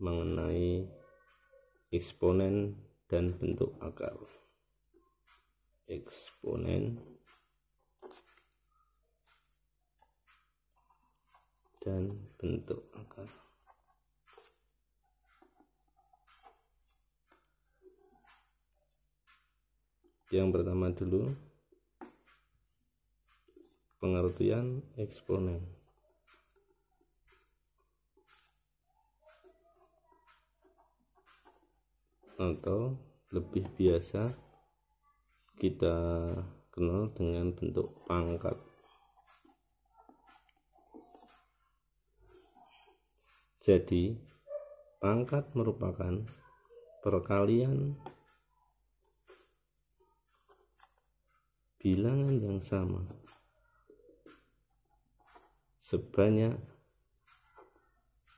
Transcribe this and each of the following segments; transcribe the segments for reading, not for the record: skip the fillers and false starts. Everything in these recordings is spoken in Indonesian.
mengenai eksponen dan bentuk akar. Eksponen dan bentuk akar. Yang pertama dulu, pengertian eksponen. Atau lebih biasa kita kenal dengan bentuk pangkat. Jadi pangkat merupakan perkalian bilangan yang sama sebanyak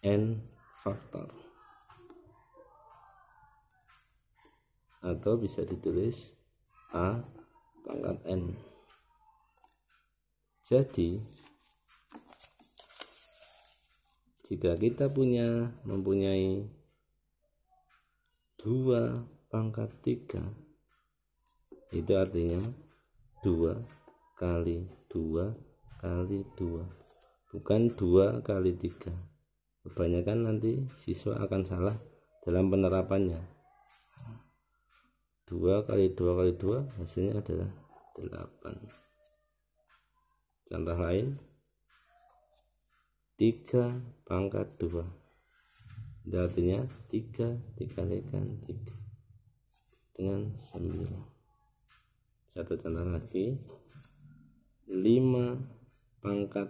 n faktor, atau bisa ditulis A pangkat n. Jadi jika kita mempunyai 2 pangkat 3, itu artinya 2 kali 2 kali 2, bukan 2 kali 3. Kebanyakan nanti siswa akan salah dalam penerapannya. 2 kali 2 kali 2 hasilnya adalah 8. Contoh lain, 3 pangkat 2, itu artinya 3 dikalikan 3 dengan 9. Satu contoh lagi, 5 pangkat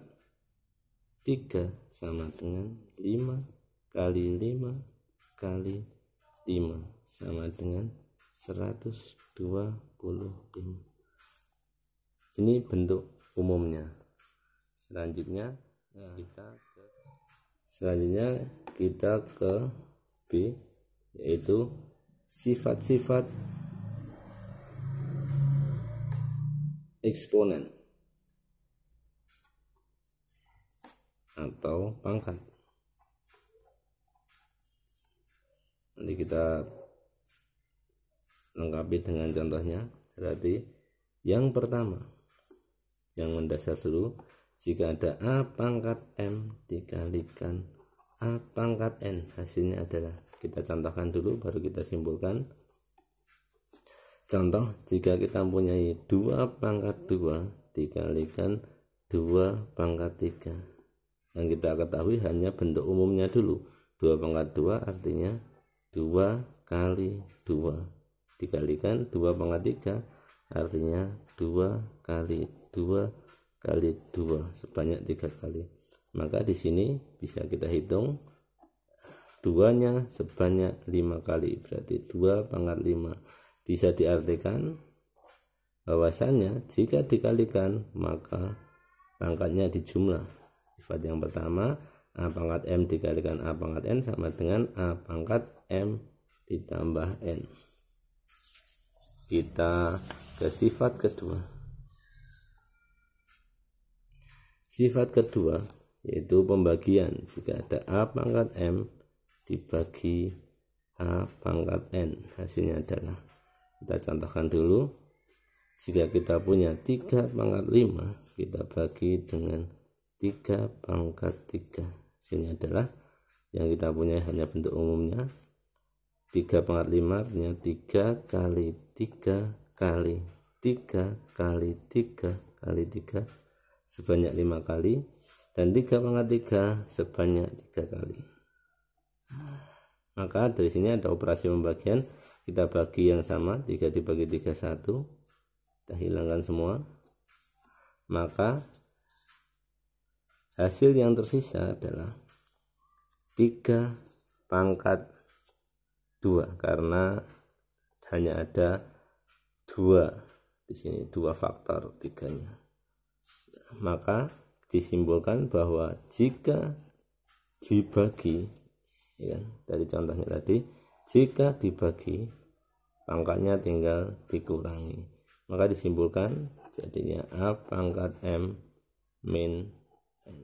3 sama dengan 5 kali 5 kali 5 sama dengan 125. Ini bentuk umumnya. Selanjutnya kita ke B, yaitu sifat-sifat eksponen atau pangkat. Nanti kita lengkapi dengan contohnya. Berarti yang pertama, yang mendasar dulu, jika ada A pangkat M dikalikan A pangkat N, hasilnya adalah, kita contohkan dulu baru kita simpulkan. Contoh, jika kita mempunyai 2 pangkat 2 dikalikan 2 pangkat 3, yang kita ketahui hanya bentuk umumnya dulu. 2 pangkat 2 artinya 2 kali 2 dikalikan 2 pangkat 3 artinya 2 kali 2 kali 2 sebanyak 3 kali. Maka di sini bisa kita hitung 2-nya sebanyak 5 kali, berarti 2 pangkat 5. Bisa diartikan bahwasanya jika dikalikan maka pangkatnya dijumlah. Sifat yang pertama, A pangkat M dikalikan A pangkat N sama dengan A pangkat M ditambah N. Kita ke sifat kedua. Sifat kedua yaitu pembagian. Jika ada A pangkat M dibagi A pangkat N, hasilnya adalah, kita contohkan dulu, jika kita punya 3 pangkat 5 kita bagi dengan 3 pangkat 3, hasilnya adalah, yang kita punya hanya bentuk umumnya 3 pangkat 5 artinya 3 kali 3 kali 3 kali 3 kali 3 sebanyak 5 kali, dan 3 pangkat 3 sebanyak 3 kali. Maka dari sini ada operasi pembagian. Kita bagi yang sama, 3 dibagi 3 1, kita hilangkan semua, maka hasil yang tersisa adalah 3 pangkat 2, karena hanya ada 2 di sini, 2 faktor 3-nya. Maka disimpulkan bahwa jika dibagi, ya, dari contohnya tadi, jika dibagi pangkatnya tinggal dikurangi, maka disimpulkan jadinya A pangkat M min N.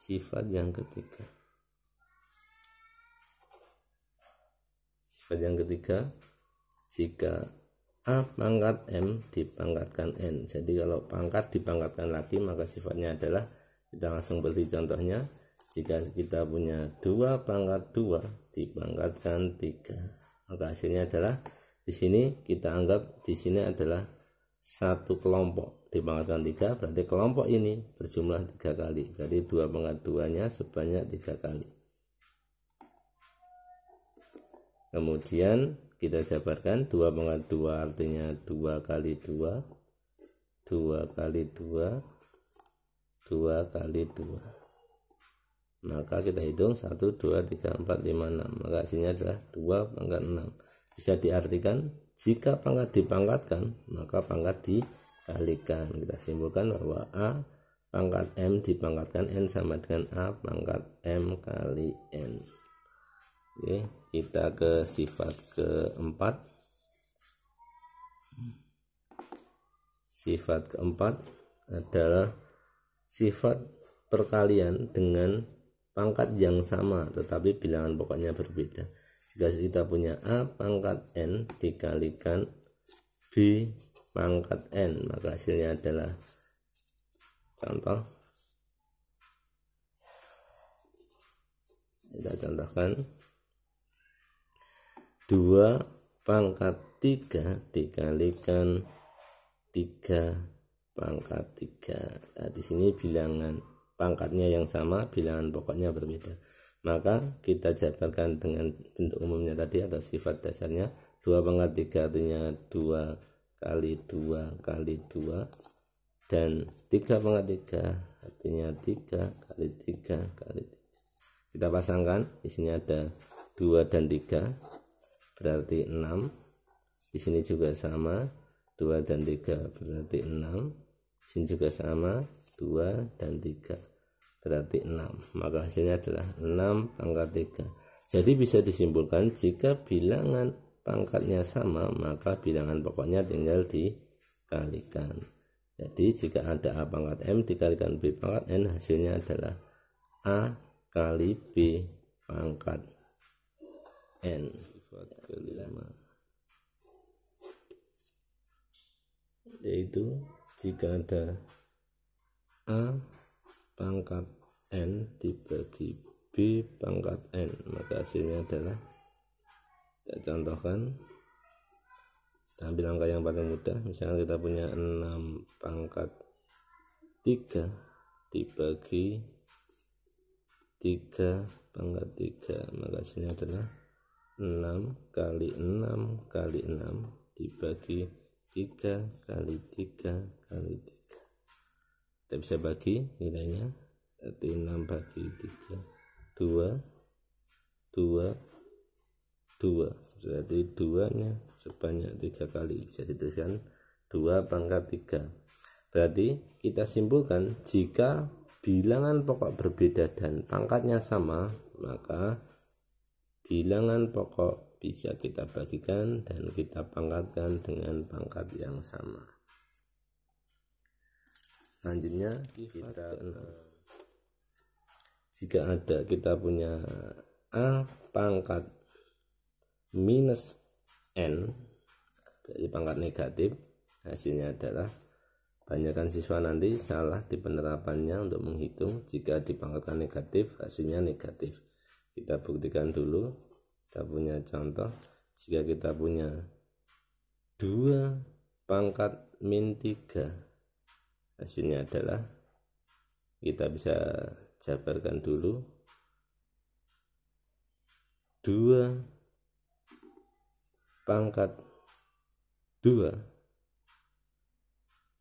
Sifat yang ketiga, Sifat yang ketiga, jika A pangkat M dipangkatkan N. Jadi kalau pangkat dipangkatkan lagi, maka sifatnya adalah, kita langsung beri contohnya, jika kita punya 2 pangkat 2 dipangkatkan 3, maka hasilnya adalah, di sini kita anggap di sini adalah satu kelompok dipangkatkan 3, berarti kelompok ini berjumlah 3 kali, berarti 2 pangkat 2 nya sebanyak 3 kali. Kemudian kita jabarkan 2 pangkat 2 artinya 2 kali 2, 2 kali 2, 2 kali 2. Maka kita hitung 1, 2, 3, 4, 5, 6. Maka hasilnya adalah 2 pangkat 6. Bisa diartikan jika pangkat dipangkatkan, maka pangkat dikalikan. Kita simpulkan bahwa A pangkat M dipangkatkan N sama dengan A pangkat M kali N. Oke, kita ke sifat keempat. Sifat keempat adalah sifat perkalian dengan pangkat yang sama tetapi bilangan pokoknya berbeda. Jika kita punya A pangkat N dikalikan B pangkat N, maka hasilnya adalah, contoh, kita contohkan 2 pangkat 3 dikalikan 3 pangkat 3. Nah, di sini bilangan pangkatnya yang sama, bilangan pokoknya berbeda. Maka kita jabarkan dengan bentuk umumnya tadi atau sifat dasarnya. 2 pangkat 3 artinya 2 kali 2 kali 2, dan 3 pangkat 3 artinya 3 kali 3 kali 3. Kita pasangkan, di sini ada 2 dan 3 berarti 6. Di sini juga sama, 2 dan 3 berarti 6. Di sini juga sama, 2 dan 3 berarti 6. Maka hasilnya adalah 6 pangkat 3. Jadi bisa disimpulkan jika bilangan pangkatnya sama, maka bilangan pokoknya tinggal dikalikan. Jadi jika ada A pangkat M dikalikan B pangkat N, hasilnya adalah A kali B pangkat N. Sifat kelima, yaitu jika ada A pangkat N dibagi B pangkat N, maka hasilnya adalah, kita contohkan, kita ambil angka yang paling mudah. Misalnya kita punya 6 pangkat 3 dibagi 3 pangkat 3, maka hasilnya adalah 6 kali 6 kali 6 dibagi 3 kali 3 kali 3. Kita bisa bagi nilainya, berarti 6 bagi 3 2 2 2, berarti 2 nya sebanyak 3 kali. Bisa dituliskan 2 pangkat 3. Berarti kita simpulkan jika bilangan pokok berbeda dan pangkatnya sama, maka bilangan pokok bisa kita bagikan dan kita pangkatkan dengan pangkat yang sama. Selanjutnya kita jika ada kita punya A pangkat minus N, dari pangkat negatif, hasilnya adalah, banyakkan siswa nanti salah di penerapannya untuk menghitung. Jika dipangkatkan negatif, hasilnya negatif. Kita buktikan dulu. Kita punya contoh, jika kita punya 2 pangkat min 3, hasilnya adalah, kita bisa jabarkan dulu, 2 pangkat 2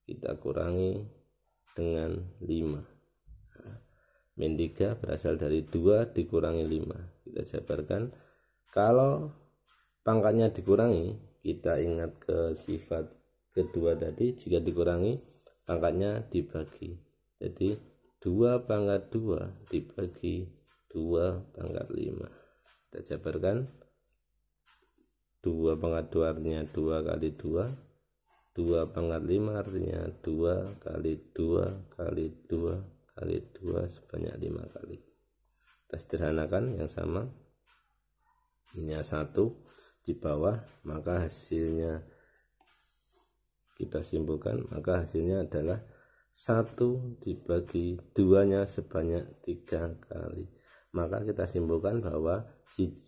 kita kurangi dengan 5. Min 3 berasal dari 2 dikurangi 5. Kita jabarkan, kalau pangkatnya dikurangi, kita ingat ke sifat kedua tadi, jika dikurangi pangkatnya dibagi. Jadi 2 pangkat 2 dibagi 2 pangkat 5. Kita jabarkan, 2 pangkat 2 artinya 2 kali 2, 2 pangkat 5 artinya 2 kali 2 kali 2 kali 2 sebanyak 5 kali. Kita sederhanakan yang sama, ini 1, di bawah, maka hasilnya kita simpulkan, maka hasilnya adalah 1 dibagi 2-nya sebanyak 3 kali. Maka kita simpulkan bahwa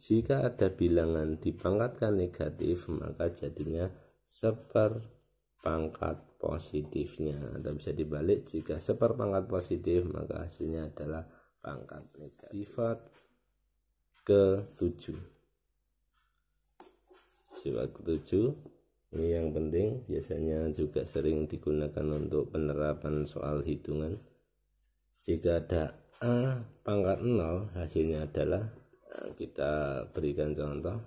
jika ada bilangan dipangkatkan negatif, maka jadinya seperpangkat positifnya, atau bisa dibalik, jika seperpangkat positif maka hasilnya adalah pangkat negatif. Sifat ke-7, sifat ke-7 ini yang penting, biasanya juga sering digunakan untuk penerapan soal hitungan. Jika ada A pangkat 0, hasilnya adalah, kita berikan contoh,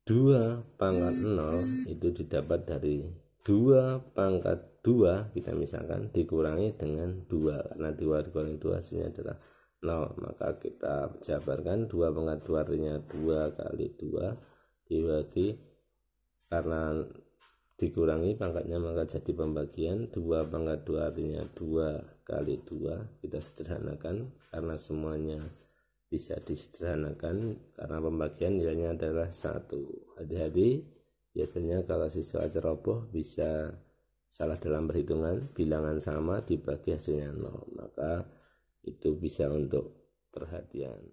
2 pangkat 0 itu didapat dari 2 pangkat 2, kita misalkan dikurangi dengan 2, karena 2 dikurangi 2 hasilnya adalah 0. Maka kita jabarkan 2 pangkat 2 artinya 2 kali 2 dibagi, karena dikurangi pangkatnya maka jadi pembagian, 2 pangkat 2 artinya 2 kali 2, kita sederhanakan karena semuanya bisa disederhanakan, karena pembagian nilainya adalah 1. Hati-hati, biasanya kalau siswa ceroboh bisa salah dalam perhitungan, bilangan sama dibagi hasilnya 0, maka itu bisa untuk perhatian.